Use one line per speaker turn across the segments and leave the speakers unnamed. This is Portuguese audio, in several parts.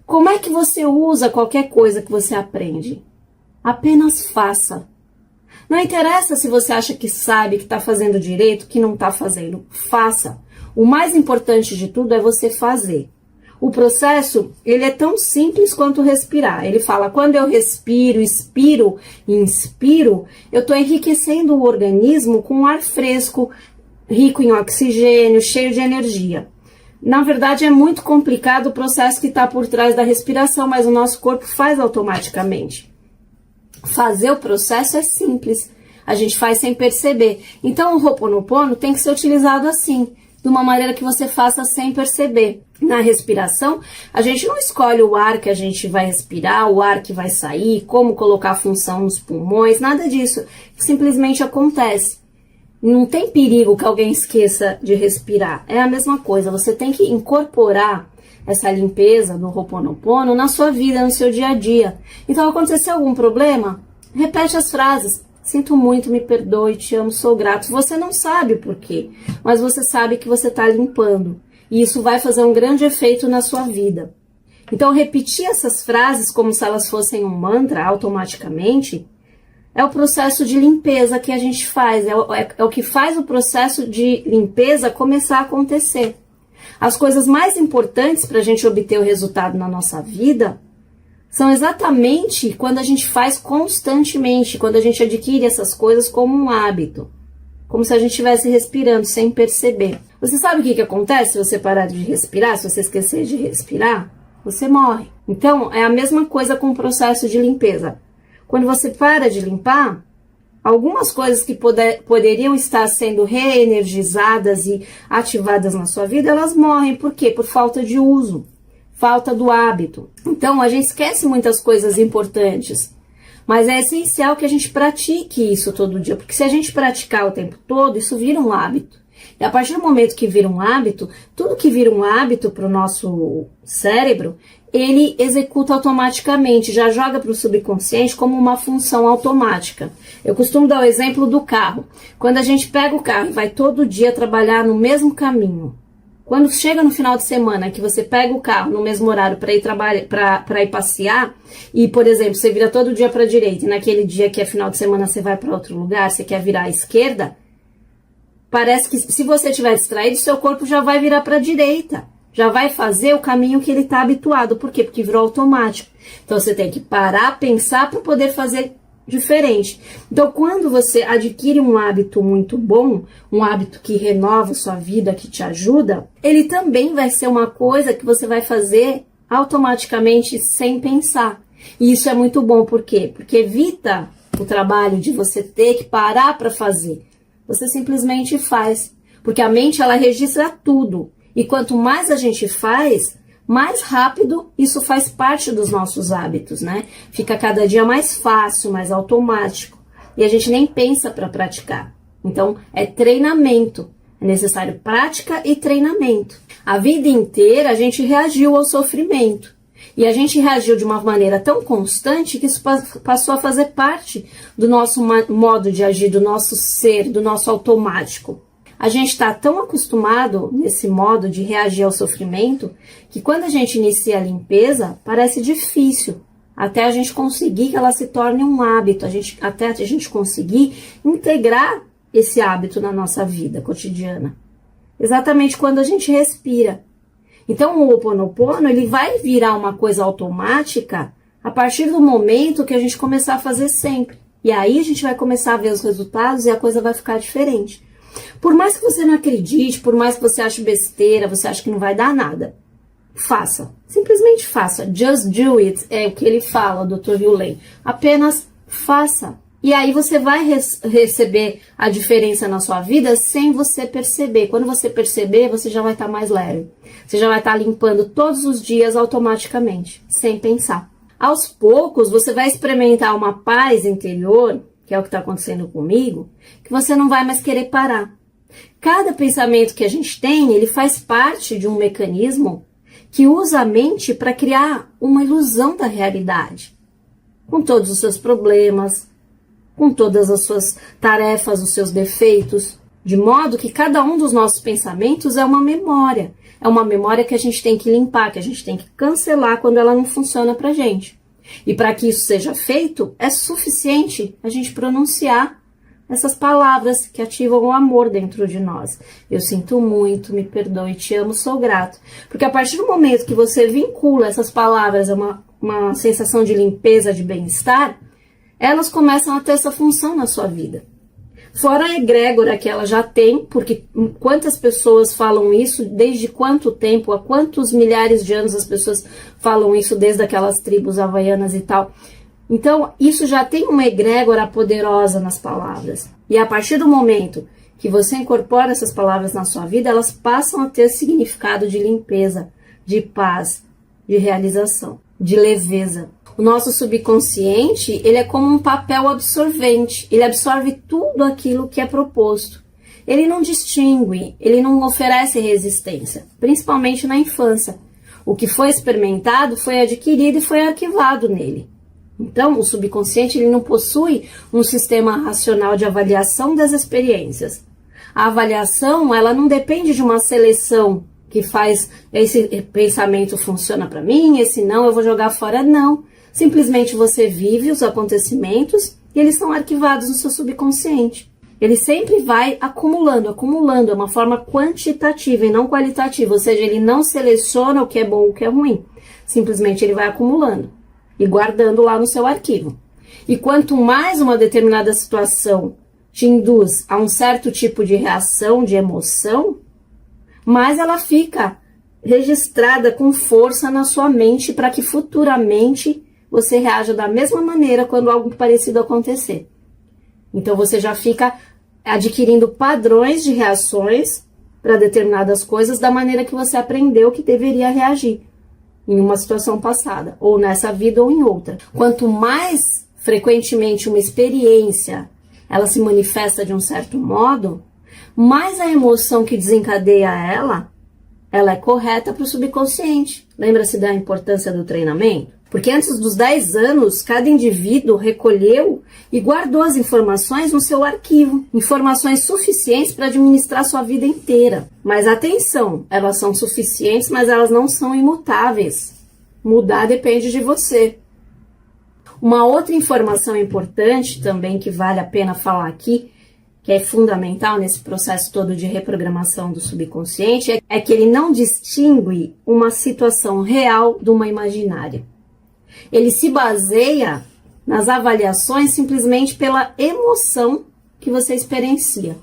Como é que você usa qualquer coisa que você aprende? Apenas faça. Não interessa se você acha que sabe, que está fazendo direito, que não está fazendo. Faça. O mais importante de tudo é você fazer. O processo, ele é tão simples quanto respirar. Ele fala, quando eu respiro, expiro e inspiro, eu estou enriquecendo o organismo com ar fresco, rico em oxigênio, cheio de energia. Na verdade, é muito complicado o processo que está por trás da respiração, mas o nosso corpo faz automaticamente. Fazer o processo é simples, a gente faz sem perceber. Então, o Ho'oponopono tem que ser utilizado assim, de uma maneira que você faça sem perceber. Na respiração, a gente não escolhe o ar que a gente vai respirar, o ar que vai sair, como colocar a função nos pulmões, nada disso. Simplesmente acontece. Não tem perigo que alguém esqueça de respirar. É a mesma coisa, você tem que incorporar essa limpeza do Ho'oponopono na sua vida, no seu dia a dia. Então, aconteceu algum problema? Repete as frases. Sinto muito, me perdoe, te amo, sou grato. Você não sabe o porquê, mas você sabe que você está limpando. E isso vai fazer um grande efeito na sua vida. Então, repetir essas frases como se elas fossem um mantra automaticamente é o processo de limpeza que a gente faz. É o que faz o processo de limpeza começar a acontecer. As coisas mais importantes para a gente obter o resultado na nossa vida são exatamente quando a gente faz constantemente, quando a gente adquire essas coisas como um hábito. Como se a gente estivesse respirando sem perceber. Você sabe o que acontece se você parar de respirar, se você esquecer de respirar? Você morre. Então, é a mesma coisa com o processo de limpeza. Quando você para de limpar, algumas coisas que poderiam estar sendo reenergizadas e ativadas na sua vida, elas morrem. Por quê? Por falta de uso, falta do hábito. Então, a gente esquece muitas coisas importantes, mas é essencial que a gente pratique isso todo dia, porque se a gente praticar o tempo todo, isso vira um hábito. E a partir do momento que vira um hábito, tudo que vira um hábito para o nosso cérebro, ele executa automaticamente, já joga para o subconsciente como uma função automática. Eu costumo dar o exemplo do carro. Quando a gente pega o carro e vai todo dia trabalhar no mesmo caminho, quando chega no final de semana que você pega o carro no mesmo horário para ir trabalhar, para ir passear, e, por exemplo, você vira todo dia para a direita, e naquele dia que é final de semana você vai para outro lugar, você quer virar à esquerda, parece que se você estiver distraído, seu corpo já vai virar para a direita. Já vai fazer o caminho que ele está habituado. Por quê? Porque virou automático. Então, você tem que parar, pensar para poder fazer diferente. Então, quando você adquire um hábito muito bom, um hábito que renova sua vida, que te ajuda, ele também vai ser uma coisa que você vai fazer automaticamente sem pensar. E isso é muito bom. Por quê? Porque evita o trabalho de você ter que parar para fazer. Você simplesmente faz. Porque a mente, ela registra tudo. E quanto mais a gente faz, mais rápido isso faz parte dos nossos hábitos, né? Fica cada dia mais fácil, mais automático. E a gente nem pensa para praticar. Então, é treinamento. É necessário prática e treinamento. A vida inteira a gente reagiu ao sofrimento. E a gente reagiu de uma maneira tão constante que isso passou a fazer parte do nosso modo de agir, do nosso ser, do nosso automático. A gente está tão acostumado nesse modo de reagir ao sofrimento que quando a gente inicia a limpeza, parece difícil. Até a gente conseguir que ela se torne um hábito, até a gente conseguir integrar esse hábito na nossa vida cotidiana. Exatamente quando a gente respira. Então o Ho'oponopono, ele vai virar uma coisa automática a partir do momento que a gente começar a fazer sempre. E aí a gente vai começar a ver os resultados e a coisa vai ficar diferente. Por mais que você não acredite, por mais que você ache besteira, você acha que não vai dar nada, faça. Simplesmente faça. Just do it, é o que ele fala, o Dr. Hughley. Apenas faça. E aí você vai receber a diferença na sua vida sem você perceber. Quando você perceber, você já vai estar mais leve. Você já vai estar limpando todos os dias automaticamente, sem pensar. Aos poucos, você vai experimentar uma paz interior, que é o que está acontecendo comigo, que você não vai mais querer parar. Cada pensamento que a gente tem, ele faz parte de um mecanismo que usa a mente para criar uma ilusão da realidade. Com todos os seus problemas, com todas as suas tarefas, os seus defeitos. De modo que cada um dos nossos pensamentos é uma memória. É uma memória que a gente tem que limpar, que a gente tem que cancelar quando ela não funciona pra gente. E para que isso seja feito, é suficiente a gente pronunciar essas palavras que ativam o amor dentro de nós. Eu sinto muito, me perdoe, te amo, sou grato. Porque a partir do momento que você vincula essas palavras a uma sensação de limpeza, de bem-estar, elas começam a ter essa função na sua vida. Fora a egrégora que ela já tem, porque quantas pessoas falam isso, desde quanto tempo, há quantos milhares de anos as pessoas falam isso, desde aquelas tribos havaianas e tal. Então, isso já tem uma egrégora poderosa nas palavras. E a partir do momento que você incorpora essas palavras na sua vida, elas passam a ter significado de limpeza, de paz, de realização, de leveza. O nosso subconsciente, ele é como um papel absorvente. Ele absorve tudo aquilo que é proposto. Ele não distingue, ele não oferece resistência, principalmente na infância. O que foi experimentado foi adquirido e foi arquivado nele. Então, o subconsciente ele não possui um sistema racional de avaliação das experiências. A avaliação, ela não depende de uma seleção que faz esse pensamento funciona para mim, esse não, eu vou jogar fora, não. Simplesmente você vive os acontecimentos e eles são arquivados no seu subconsciente. Ele sempre vai acumulando, é uma forma quantitativa e não qualitativa, ou seja, ele não seleciona o que é bom ou o que é ruim. Simplesmente ele vai acumulando e guardando lá no seu arquivo. E quanto mais uma determinada situação te induz a um certo tipo de reação, de emoção, mais ela fica registrada com força na sua mente para que futuramente você reaja da mesma maneira quando algo parecido acontecer. Então você já fica adquirindo padrões de reações para determinadas coisas da maneira que você aprendeu que deveria reagir em uma situação passada, ou nessa vida ou em outra. Quanto mais frequentemente uma experiência ela se manifesta de um certo modo, mais a emoção que desencadeia ela é correta para o subconsciente. Lembra-se da importância do treinamento? Porque antes dos 10 anos, cada indivíduo recolheu e guardou as informações no seu arquivo. Informações suficientes para administrar sua vida inteira. Mas atenção, elas são suficientes, mas elas não são imutáveis. Mudar depende de você. Uma outra informação importante também que vale a pena falar aqui, que é fundamental nesse processo todo de reprogramação do subconsciente, é que ele não distingue uma situação real de uma imaginária. Ele se baseia nas avaliações simplesmente pela emoção que você experiencia.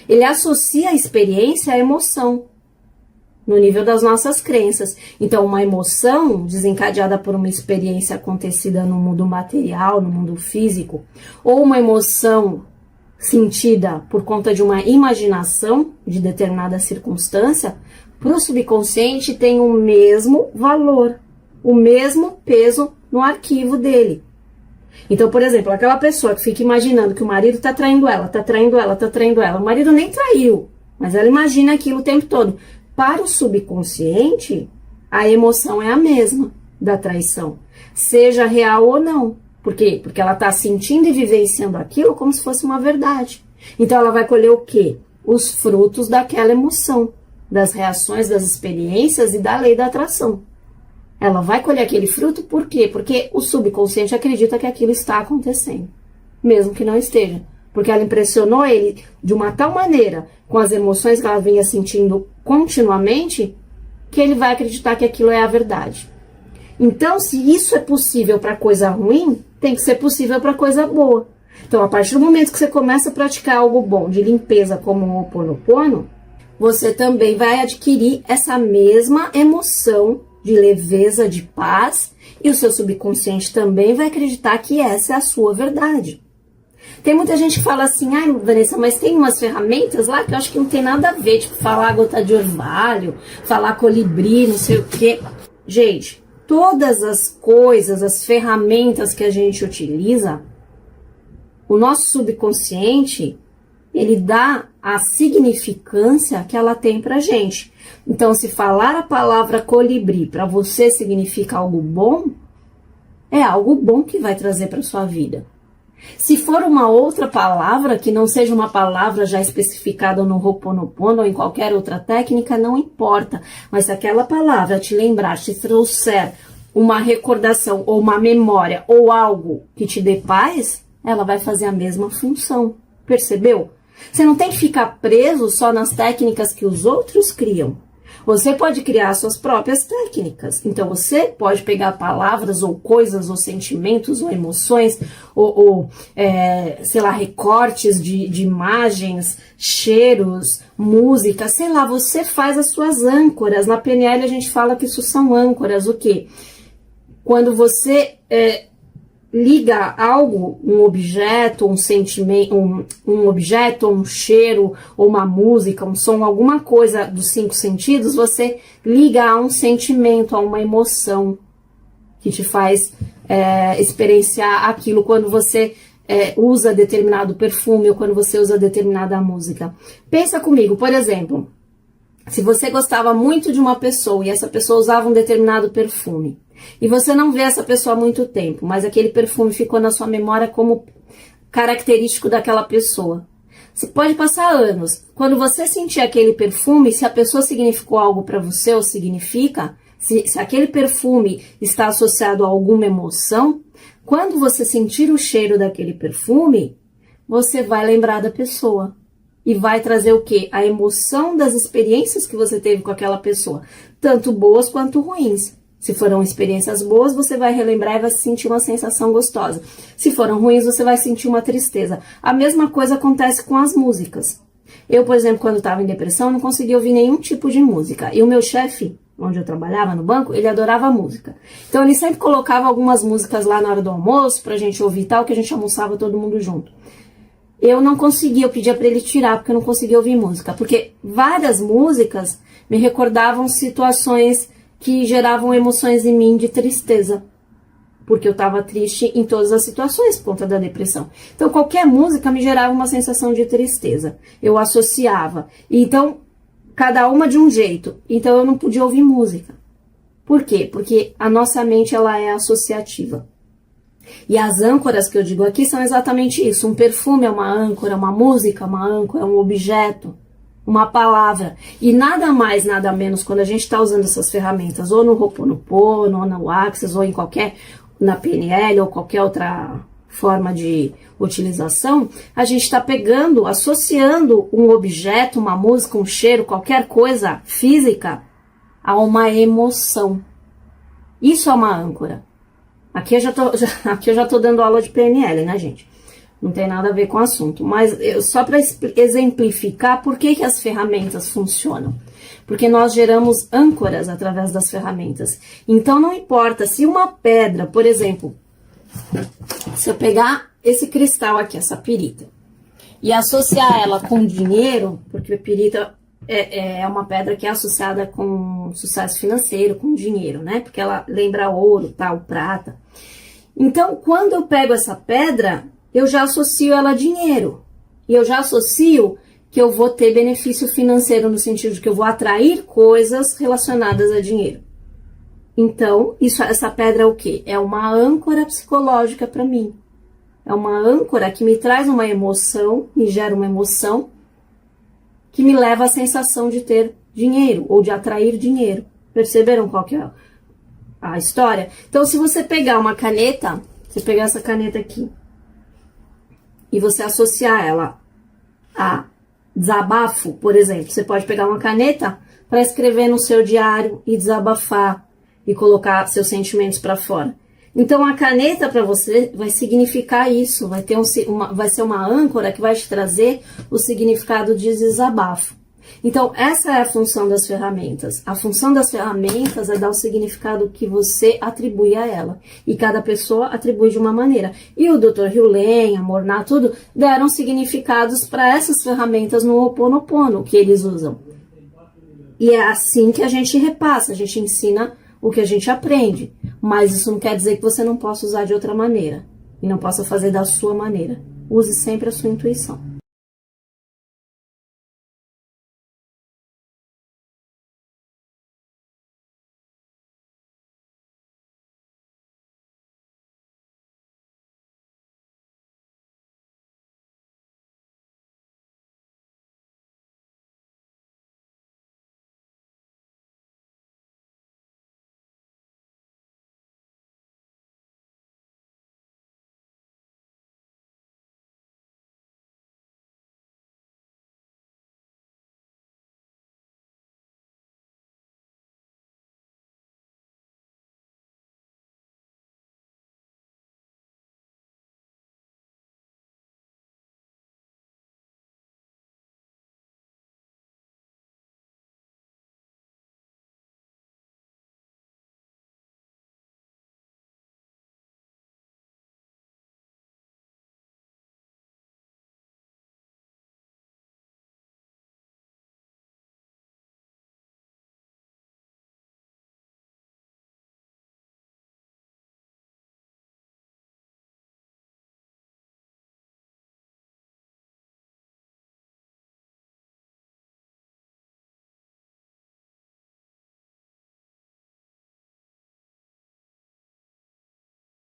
Ele associa a experiência à emoção, no nível das nossas crenças. Então, uma emoção desencadeada por uma experiência acontecida no mundo material, no mundo físico, ou uma emoção sentida por conta de uma imaginação de determinada circunstância, para o subconsciente tem o mesmo valor, o mesmo peso no arquivo dele. Então, por exemplo, aquela pessoa que fica imaginando que o marido está traindo ela, o marido nem traiu, mas ela imagina aquilo o tempo todo. Para o subconsciente, a emoção é a mesma da traição, seja real ou não. Por quê? Porque ela está sentindo e vivenciando aquilo como se fosse uma verdade. Então ela vai colher o quê? Os frutos daquela emoção, das reações, das experiências e da lei da atração. Ela vai colher aquele fruto por quê? Porque o subconsciente acredita que aquilo está acontecendo, mesmo que não esteja. Porque ela impressionou ele de uma tal maneira, com as emoções que ela vinha sentindo continuamente, que ele vai acreditar que aquilo é a verdade. Então, se isso é possível para coisa ruim, tem que ser possível para coisa boa. Então, a partir do momento que você começa a praticar algo bom, de limpeza, como o Ho'oponopono, você também vai adquirir essa mesma emoção de leveza, de paz, e o seu subconsciente também vai acreditar que essa é a sua verdade. Tem muita gente que fala assim, ai, Vanessa, mas tem umas ferramentas lá que eu acho que não tem nada a ver, tipo falar gota de orvalho, falar colibri, não sei o quê. Gente, todas as coisas, as ferramentas que a gente utiliza, o nosso subconsciente, ele dá a significância que ela tem pra gente. Então, se falar a palavra colibri para você significa algo bom, é algo bom que vai trazer para sua vida. Se for uma outra palavra, que não seja uma palavra já especificada no Ho'oponopono ou em qualquer outra técnica, não importa. Mas se aquela palavra te lembrar, te trouxer uma recordação ou uma memória ou algo que te dê paz, ela vai fazer a mesma função. Percebeu? Você não tem que ficar preso só nas técnicas que os outros criam. Você pode criar suas próprias técnicas. Então, você pode pegar palavras ou coisas ou sentimentos ou emoções ou sei lá, recortes de imagens, cheiros, música, sei lá, você faz as suas âncoras. Na PNL a gente fala que isso são âncoras. O quê? Quando você liga algo, um objeto, um sentimento, um objeto, um cheiro, ou uma música, um som, alguma coisa dos 5 sentidos, você liga a um sentimento, a uma emoção que te faz experienciar aquilo quando você usa determinado perfume ou quando você usa determinada música. Pensa comigo, por exemplo, se você gostava muito de uma pessoa e essa pessoa usava um determinado perfume, e você não vê essa pessoa há muito tempo, mas aquele perfume ficou na sua memória como característico daquela pessoa. Você pode passar anos. Quando você sentir aquele perfume, se a pessoa significou algo para você ou significa, se aquele perfume está associado a alguma emoção, quando você sentir o cheiro daquele perfume, você vai lembrar da pessoa. E vai trazer o quê? A emoção das experiências que você teve com aquela pessoa, tanto boas quanto ruins. Se foram experiências boas, você vai relembrar e vai sentir uma sensação gostosa. Se foram ruins, você vai sentir uma tristeza. A mesma coisa acontece com as músicas. Eu, por exemplo, quando estava em depressão, não conseguia ouvir nenhum tipo de música. E o meu chefe, onde eu trabalhava no banco, ele adorava música. Então ele sempre colocava algumas músicas lá na hora do almoço pra gente ouvir e tal, que a gente almoçava todo mundo junto. Eu não conseguia, eu pedia pra ele tirar, porque eu não conseguia ouvir música. Porque várias músicas me recordavam situações que geravam emoções em mim de tristeza, porque eu estava triste em todas as situações por conta da depressão. Então, qualquer música me gerava uma sensação de tristeza, eu associava. Então, cada uma de um jeito. Então, eu não podia ouvir música. Por quê? Porque a nossa mente, ela é associativa. E as âncoras que eu digo aqui são exatamente isso. Um perfume é uma âncora, uma música é uma âncora, um objeto, uma palavra. E nada mais, nada menos, quando a gente está usando essas ferramentas, ou no Ho'oponopono, ou no Access, ou em qualquer, na PNL, ou qualquer outra forma de utilização, a gente está pegando, associando um objeto, uma música, um cheiro, qualquer coisa física, a uma emoção. Isso é uma âncora. Aqui eu já tô dando aula de PNL, né, gente? Não tem nada a ver com o assunto, mas só para exemplificar por que as ferramentas funcionam. Porque nós geramos âncoras através das ferramentas. Então não importa se uma pedra, por exemplo, se eu pegar esse cristal aqui, essa pirita, e associar ela com dinheiro, porque a pirita é uma pedra que é associada com sucesso financeiro, com dinheiro, né? Porque ela lembra ouro, tal, prata. Então, quando eu pego essa pedra, eu já associo ela a dinheiro. E eu já associo que eu vou ter benefício financeiro no sentido de que eu vou atrair coisas relacionadas a dinheiro. Então, essa pedra é o quê? É uma âncora psicológica para mim. É uma âncora que me traz uma emoção, me gera uma emoção, que me leva à sensação de ter dinheiro ou de atrair dinheiro. Perceberam qual que é a história? Então, se você pegar uma caneta, você pegar essa caneta aqui, e você associar ela a desabafo, por exemplo, você pode pegar uma caneta para escrever no seu diário e desabafar e colocar seus sentimentos para fora. Então, a caneta para você vai significar isso, vai ser uma âncora que vai te trazer o significado de desabafo. Então, essa é a função das ferramentas. A função das ferramentas é dar o significado que você atribui a ela. E cada pessoa atribui de uma maneira. E o Dr. Hewlett, a Morná, tudo, deram significados para essas ferramentas no Ho'oponopono que eles usam. E é assim que a gente repassa, a gente ensina o que a gente aprende. Mas isso não quer dizer que você não possa usar de outra maneira. E não possa fazer da sua maneira. Use sempre a sua intuição.